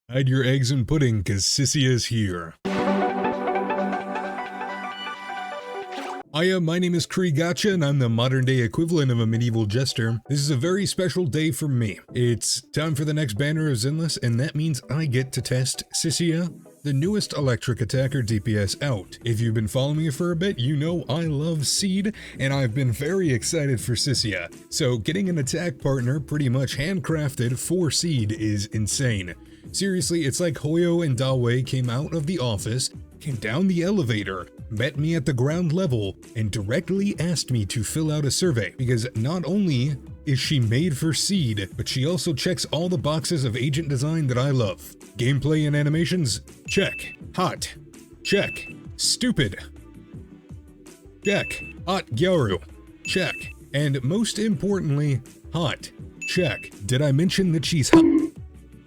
Hide your eggs in pudding, cause Cissia is here. Hiya, my name is Cree Gotcha, and I'm the modern day equivalent of a medieval jester. This is a very special day for me. It's time for the next banner of Zenless, and that means I get to test Cissia, the newest electric attacker DPS out. If you've been following me for a bit, you know I love Seed, and I've been very excited for Cissia. So getting an attack partner pretty much handcrafted for Seed is insane. Seriously, it's like Hoyo and Dawei came out of the office, came down the elevator, met me at the ground level, and directly asked me to fill out a survey, because not only is she made for Seed, but she also checks all the boxes of agent design that I love. Gameplay and animations? Check. Hot. Check. Stupid. Check. Hot Gyaru. Check. And most importantly, hot. Check. Did I mention that she's hot?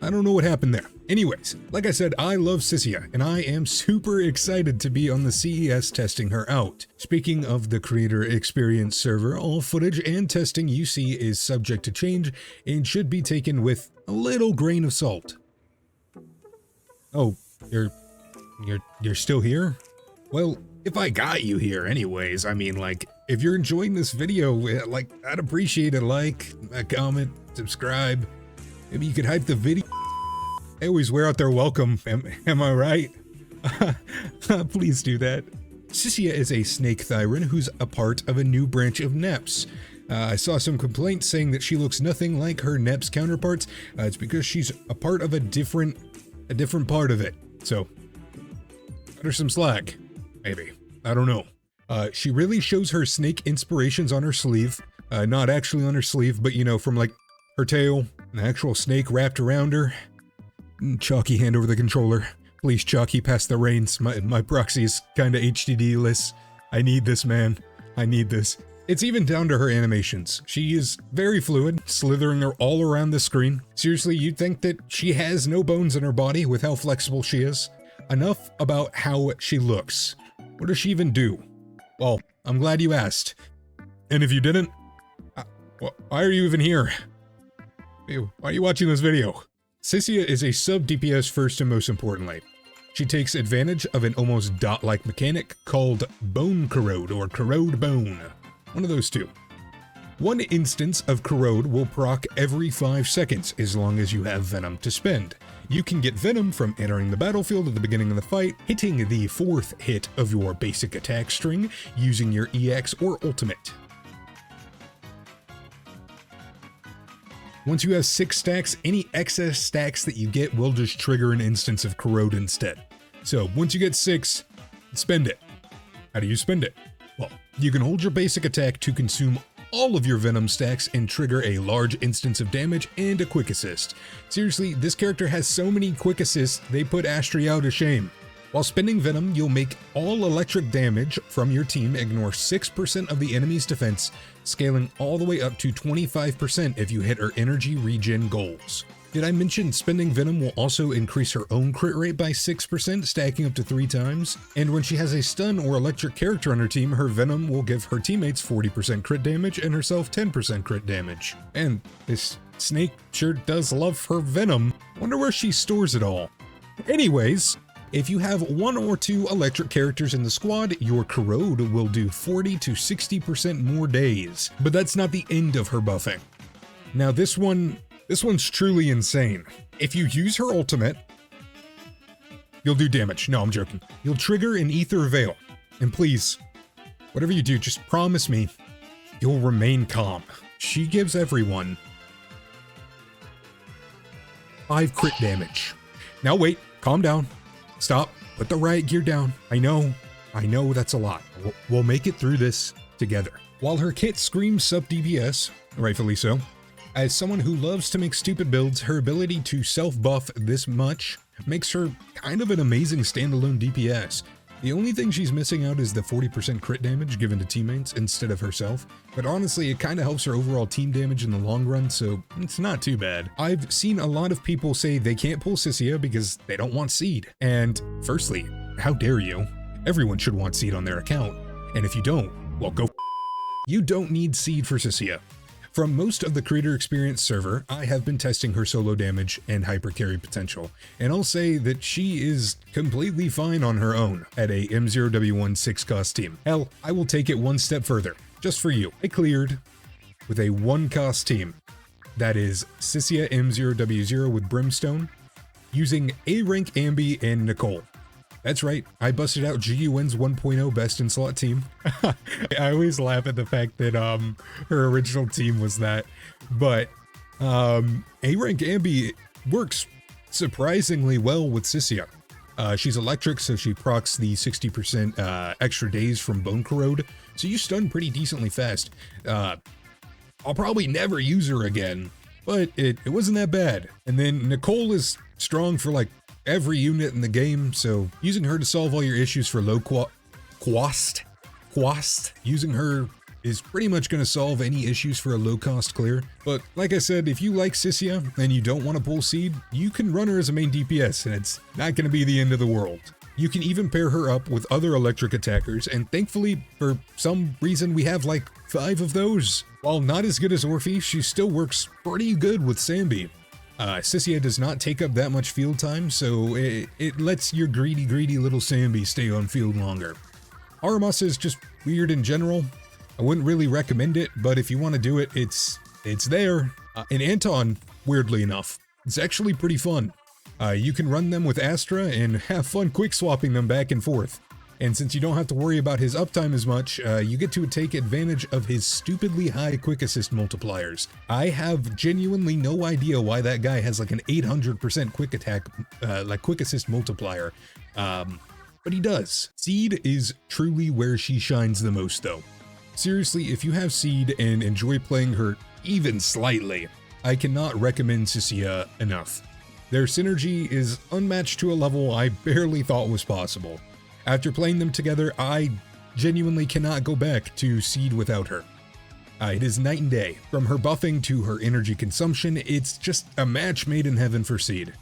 I don't know what happened there. Anyways, like I said, I love Cissia, and I am super excited to be on the CES testing her out. Speaking of the creator experience server, all footage and testing you see is subject to change and should be taken with a little grain of salt. Oh, you're still here? Well, if I got you here anyways, I mean, like, if you're enjoying this video, like, I'd appreciate a like, a comment, subscribe. Maybe you could hype the video. I always wear out their welcome, am I right? Please do that. Cissia is a snake theyre who's a part of a new branch of Neps. I saw some complaints saying that she looks nothing like her Neps counterparts. It's because she's a part of a different part of it. So, cut her some slack, maybe. I don't know. She really shows her snake inspirations on her sleeve. Not actually on her sleeve, but you know, from like her tail, an actual snake wrapped around her. Chalky, hand over the controller. Please, Chalky, pass the reins. My proxy is kinda HDD-less. I need this, man. I need this. It's even down to her animations. She is very fluid, slithering her all around the screen. Seriously, you'd think that she has no bones in her body with how flexible she is. Enough about how she looks. What does she even do? Well, I'm glad you asked. And if you didn't, why are you even here? Why are you watching this video? Cissia is a sub-DPS first and most importantly. She takes advantage of an almost dot-like mechanic called Bone Corrode or Corrode Bone. One of those two. One instance of Corrode will proc every 5 seconds as long as you have Venom to spend. You can get Venom from entering the battlefield at the beginning of the fight, hitting the 4th hit of your basic attack string, using your EX or ultimate. Once you have 6 stacks, any excess stacks that you get will just trigger an instance of Corrode instead. So once you get 6, spend it. How do you spend it? Well, you can hold your basic attack to consume all of your Venom stacks and trigger a large instance of damage and a quick assist. Seriously, this character has so many quick assists, they put Astria to shame. While spending Venom, you'll make all electric damage from your team ignore 6% of the enemy's defense, scaling all the way up to 25% if you hit her energy regen goals. Did I mention spending Venom will also increase her own crit rate by 6%, stacking up to 3 times? And when she has a stun or electric character on her team, her Venom will give her teammates 40% crit damage and herself 10% crit damage. And this snake sure does love her Venom. Wonder where she stores it all. Anyways, if you have 1 or 2 electric characters in the squad, your Corrode will do 40 to 60% more days. But that's not the end of her buffing. Now this one's truly insane. If you use her ultimate, you'll do damage. No, I'm joking. You'll trigger an Ether Veil. And please, whatever you do, just promise me you'll remain calm. She gives everyone 5 crit damage. Now wait, calm down. Stop, put the riot gear down. I know that's a lot. We'll make it through this together. While her kit screams sub-DPS, rightfully so, as someone who loves to make stupid builds, her ability to self-buff this much makes her kind of an amazing standalone DPS. The only thing she's missing out is the 40% crit damage given to teammates instead of herself, but honestly it kinda helps her overall team damage in the long run, so it's not too bad. I've seen a lot of people say they can't pull Cissia because they don't want Seed. And firstly, how dare you? Everyone should want Seed on their account, and if you don't, well go. You don't need Seed for Cissia. From most of the creator experience server, I have been testing her solo damage and hyper carry potential, and I'll say that she is completely fine on her own at a M0W1 6-cost team. Hell, I will take it one step further, just for you. I cleared with a 1-cost team, that is Cissia M0W0 with Brimstone, using A-Rank Ambi and Nicole. That's right, I busted out GUN's 1.0 best in slot team. I always laugh at the fact that her original team was that, but A-Rank Ambi works surprisingly well with Cissia. She's electric, so she procs the 60% extra days from Bone Corrode, so you stun pretty decently fast. I'll probably never use her again, but it wasn't that bad. And then Nicole is strong for like every unit in the game, so using her to solve all your issues for low cost, using her is pretty much going to solve any issues for a low cost clear. But like I said, if you like Cissia and you don't want to pull seed, you can run her as a main DPS and it's not going to be the end of the world. You can even pair her up with other electric attackers, and thankfully, for some reason, we have like 5 of those. While not as good as Orphe, she still works pretty good with Sambi. Cissia does not take up that much field time, so it lets your greedy little Sambi stay on field longer. Aramasa is just weird in general. I wouldn't really recommend it, but if you want to do it, it's there. And Anton, weirdly enough, it's actually pretty fun. You can run them with Astra and have fun quick swapping them back and forth. And since you don't have to worry about his uptime as much, you get to take advantage of his stupidly high quick assist multipliers. I have genuinely no idea why that guy has like an 800% quick attack, like quick assist multiplier. But he does. Seed is truly where she shines the most though. Seriously, if you have Seed and enjoy playing her even slightly, I cannot recommend Cissia enough. Their synergy is unmatched to a level I barely thought was possible. After playing them together, I genuinely cannot go back to Seed without her. It is night and day. From her buffing to her energy consumption, it's just a match made in heaven for Seed.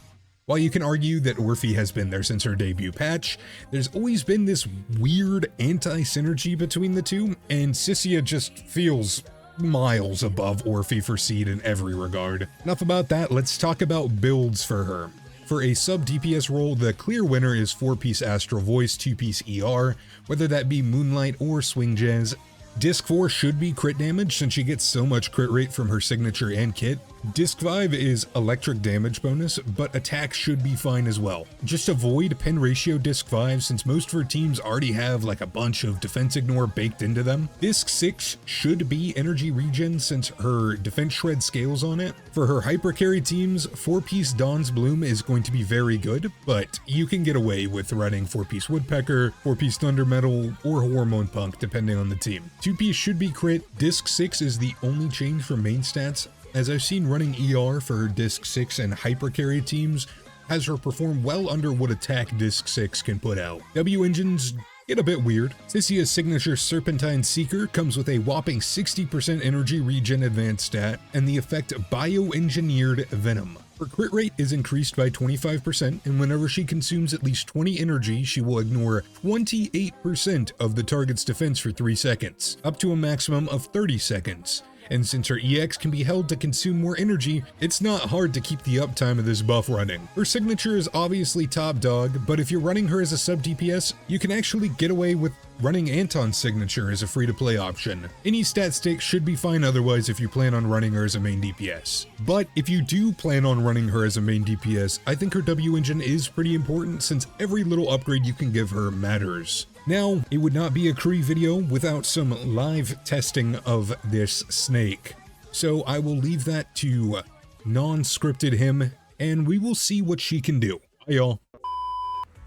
While you can argue that Orphe has been there since her debut patch, there's always been this weird anti-synergy between the two, and Cissia just feels miles above Orphe for Seed in every regard. Enough about that, let's talk about builds for her. For a sub-DPS role, the clear winner is 4-piece Astral Voice, 2-piece ER, whether that be Moonlight or Swing Jazz. Disc 4 should be crit damage since she gets so much crit rate from her signature and kit. Disc 5 is electric damage bonus, but attack should be fine as well. Just avoid pen ratio Disc 5 since most of her teams already have like a bunch of defense ignore baked into them. Disc 6 should be energy regen since her defense shred scales on it. For her hyper carry teams, 4-piece Dawn's Bloom is going to be very good, but you can get away with running 4-piece Woodpecker, 4-piece Thunder Metal, or Hormone Punk depending on the team. 2-piece should be crit. Disc 6 is the only change for main stats, as I've seen running ER for her Disc 6 and hyper carry teams has her perform well under what attack Disc 6 can put out. W engines get a bit weird. Cissia's signature Serpentine Seeker comes with a whopping 60% energy regen advanced stat and the effect Bioengineered Venom. Her crit rate is increased by 25%, and whenever she consumes at least 20 energy, she will ignore 28% of the target's defense for 3 seconds, up to a maximum of 30 seconds. And since her EX can be held to consume more energy, it's not hard to keep the uptime of this buff running. Her signature is obviously top dog, but if you're running her as a sub DPS, you can actually get away with running Anton's signature as a free-to-play option. Any stat stick should be fine otherwise if you plan on running her as a main DPS. But if you do plan on running her as a main DPS, I think her W engine is pretty important since every little upgrade you can give her matters. Now, it would not be a Cree video without some live testing of this snake. So I will leave that to non-scripted him, and we will see what she can do. Hi y'all.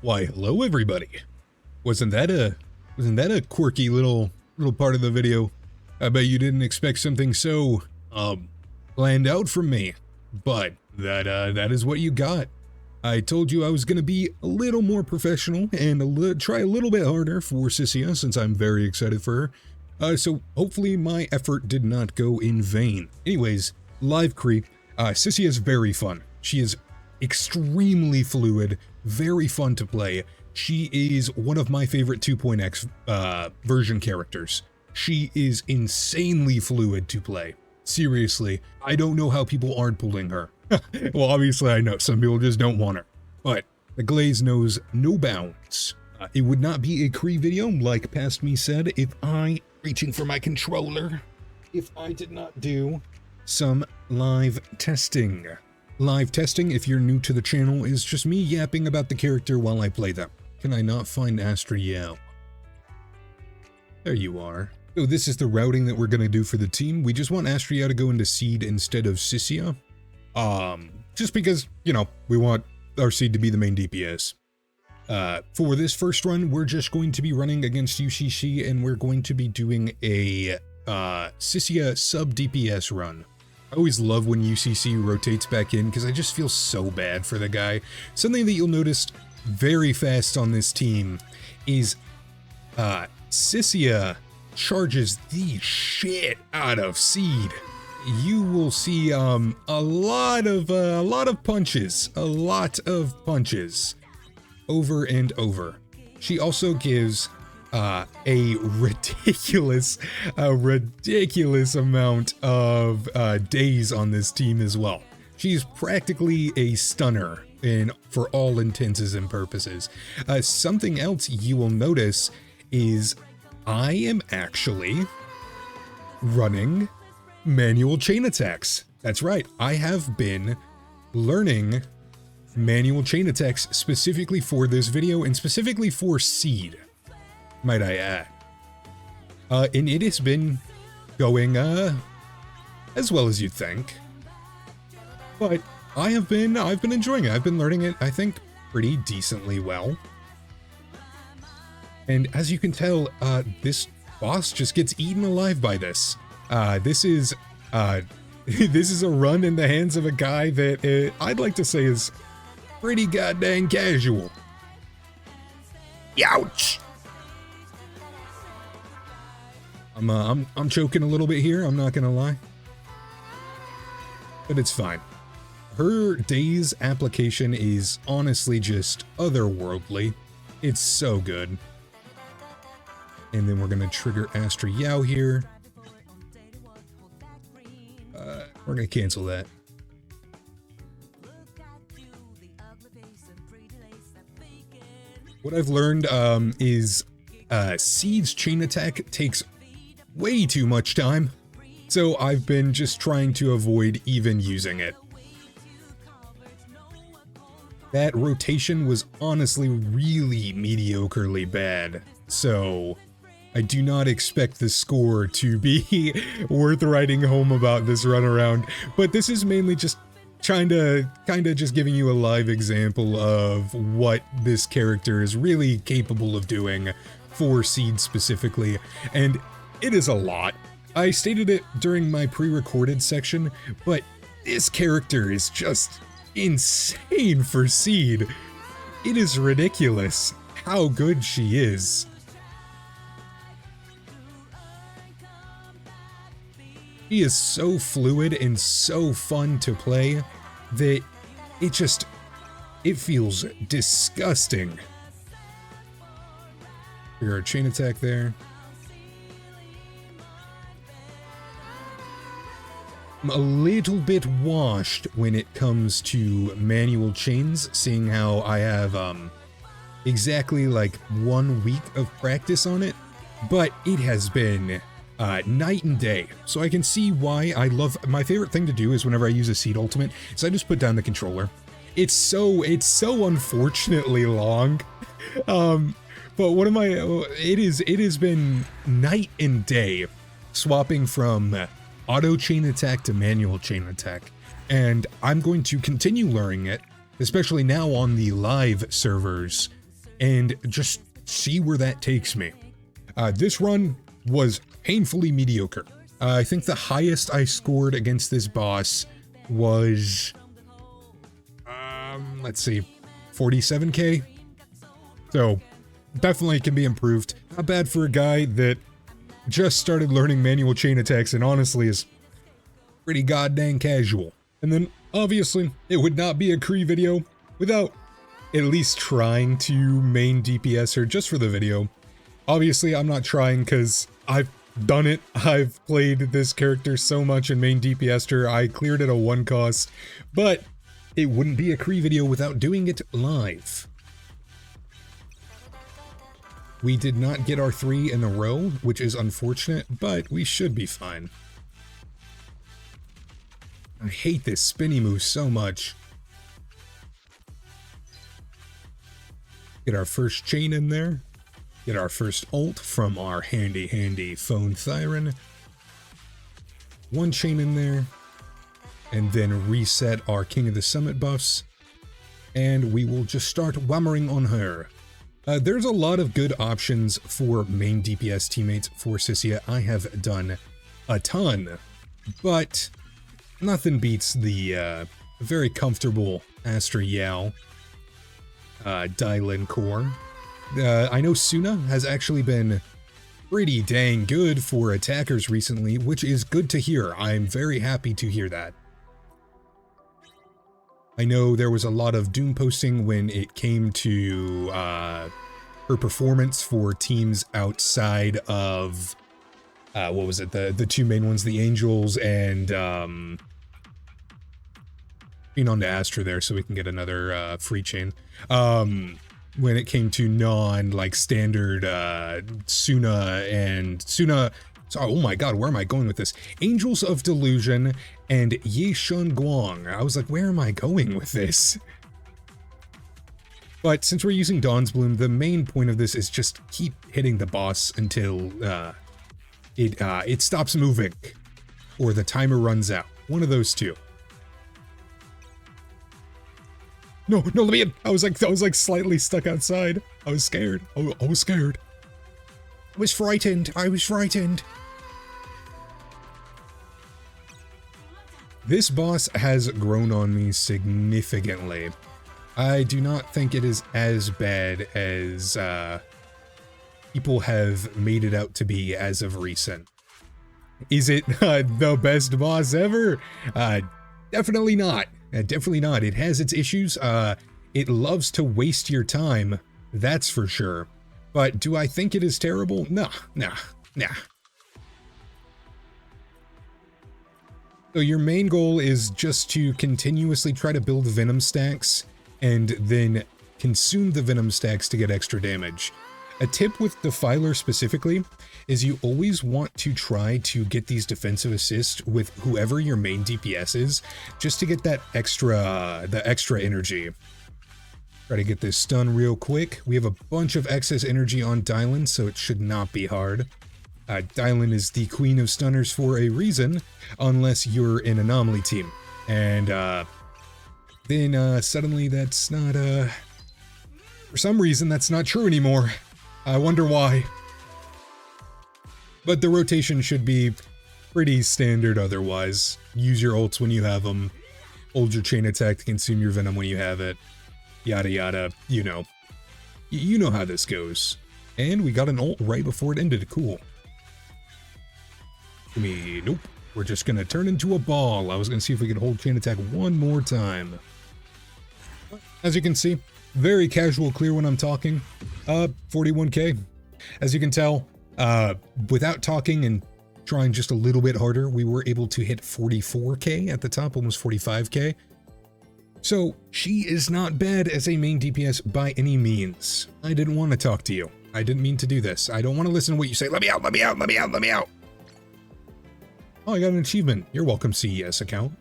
Why, hello everybody. Wasn't that a quirky little part of the video? I bet you didn't expect something so, planned out from me. But that is what you got. I told you I was going to be a little more professional and try a little bit harder for Cissia since I'm very excited for her. So hopefully my effort did not go in vain. Anyways, live Cree, Cissia is very fun. She is extremely fluid, very fun to play. She is one of my favorite 2.x version characters. She is insanely fluid to play. Seriously, I don't know how people aren't pulling her. Well, obviously I know, some people just don't want her. But the glaze knows no bounds. It would not be a Cree video, like Past Me said, if I, reaching for my controller, if I did not do some live testing. Live testing, if you're new to the channel, is just me yapping about the character while I play them. Can I not find Astriel? There you are. So this is the routing that we're going to do for the team. We just want Astriel to go into seed instead of Cissia. Just because, you know, we want our seed to be the main DPS. For this first run, we're just going to be running against UCC, and we're going to be doing a Cissia sub DPS run. I always love when UCC rotates back in because I just feel so bad for the guy. Something that you'll notice very fast on this team is Cissia charges the shit out of seed. You will see a lot of punches, over and over. She also gives a ridiculous amount of days on this team as well. She's practically a stunner for all intents and purposes. Something else you will notice is I am actually running manual chain attacks. That's right, I have been learning manual chain attacks specifically for this video and specifically for seed, might I add. And it has been going as well as you'd think. But I've been enjoying it. I've been learning it, I think, pretty decently well. And as you can tell, this boss just gets eaten alive by this. This is a run in the hands of a guy that I'd like to say is pretty goddamn casual. Ouch! I'm choking a little bit here, I'm not gonna lie. But it's fine. Her Daze application is honestly just otherworldly. It's so good. And then we're gonna trigger Astriel here. We're gonna cancel that. What I've learned is Seed's chain attack takes way too much time, so I've been just trying to avoid even using it. That rotation was honestly really mediocrely bad, so I do not expect the score to be worth writing home about this run around, but this is mainly just kinda just giving you a live example of what this character is really capable of doing for Seed specifically, and it is a lot. I stated it during my pre-recorded section, but this character is just insane for Seed. It is ridiculous how good she is. She is so fluid and so fun to play that it feels disgusting. We got a chain attack there. I'm a little bit washed when it comes to manual chains, seeing how I have exactly like 1 week of practice on it, but it has been night and day. So I can see why my favorite thing to do is whenever I use a Seed ultimate, is I just put down the controller. It's so unfortunately long. But it has been night and day swapping from auto chain attack to manual chain attack. And I'm going to continue learning it, especially now on the live servers, and just see where that takes me. This run was painfully mediocre. I think the highest I scored against this boss was, let's see, 47k. So definitely can be improved. Not bad for a guy that just started learning manual chain attacks and honestly is pretty goddamn casual. And then obviously it would not be a Cree video without at least trying to main DPS her just for the video. Obviously I'm not trying because I've done it. I've played this character so much in main DPS'd I cleared it a 1 cost, but it wouldn't be a Cree video without doing it live. We did not get our 3 in a row, which is unfortunate, but we should be fine. I hate this spinny move so much. Get our first chain in there. Get our first ult from our handy phone theyre. 1 chain in there. And then reset our King of the Summit buffs. And we will just start whammering on her. There's a lot of good options for main DPS teammates for Cissia. I have done a ton, but nothing beats the very comfortable Astra Yao Dylan core. I know Suna has actually been pretty dang good for attackers recently, which is good to hear. I'm very happy to hear that. I know there was a lot of doom posting when it came to her performance for teams outside of what was it, the 2 main ones, the Angels and being on to Astra there so we can get another free chain. When it came to like standard Suna and Suna. Oh my god, where am I going with this? Angels of Delusion and Ye Shun Guang. I was like, where am I going with this? But since we're using Dawn's Bloom, the main point of this is just keep hitting the boss until it stops moving or the timer runs out. One of those two. No, let me in. I was like slightly stuck outside. I was scared. I was scared. I was frightened. This boss has grown on me significantly. I do not think it is as bad as people have made it out to be as of recent. Is it the best boss ever? Definitely not. Definitely not. It has its issues. It loves to waste your time, that's for sure. But do I think it is terrible? Nah. So your main goal is just to continuously try to build venom stacks and then consume the venom stacks to get extra damage. A tip with Defiler specifically is you always want to try to get these defensive assists with whoever your main DPS is, just to get that extra energy. Try to get this stun real quick. We have a bunch of excess energy on Dylan, so it should not be hard. Dylan is the queen of stunners for a reason, unless you're an anomaly team. And then suddenly that's not, for some reason that's not true anymore. I wonder why. But the rotation should be pretty standard otherwise. Use your ults when you have them. Hold your chain attack to consume your venom when you have it. Yada yada, you know. You know how this goes. And we got an ult right before it ended, cool. Nope. We're just gonna turn into a ball. I was gonna see if we could hold chain attack one more time. As you can see, very casual clear when I'm talking. 41k. As you can tell, without talking and trying just a little bit harder, we were able to hit 44k at the top, almost 45k. So she is not bad as a main DPS by any means. I didn't want to talk to you. I didn't mean to do this. I don't want to listen to what you say. Let me out, let me out, let me out, let me out. Oh, I got an achievement. You're welcome, CES account.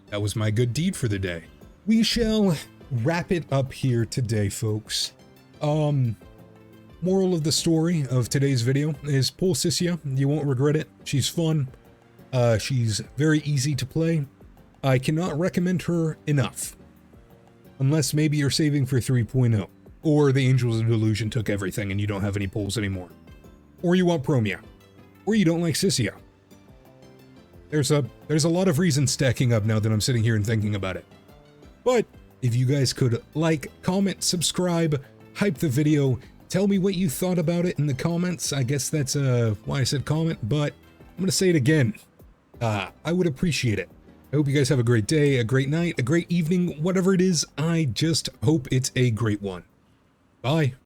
That was my good deed for the day. We shall wrap it up here today, folks. Moral of the story of today's video is pull Cissia. You won't regret it. She's fun. She's very easy to play. I cannot recommend her enough. Unless maybe you're saving for 3.0. Or the Angels of Delusion took everything and you don't have any pulls anymore. Or you want Promia. Or you don't like Cissia. There's a lot of reasons stacking up now that I'm sitting here and thinking about it. But if you guys could like, comment, subscribe, hype the video, tell me what you thought about it in the comments. I guess that's why I said comment, but I'm gonna say it again. I would appreciate it. I hope you guys have a great day, a great night, a great evening, whatever it is. I just hope it's a great one. Bye.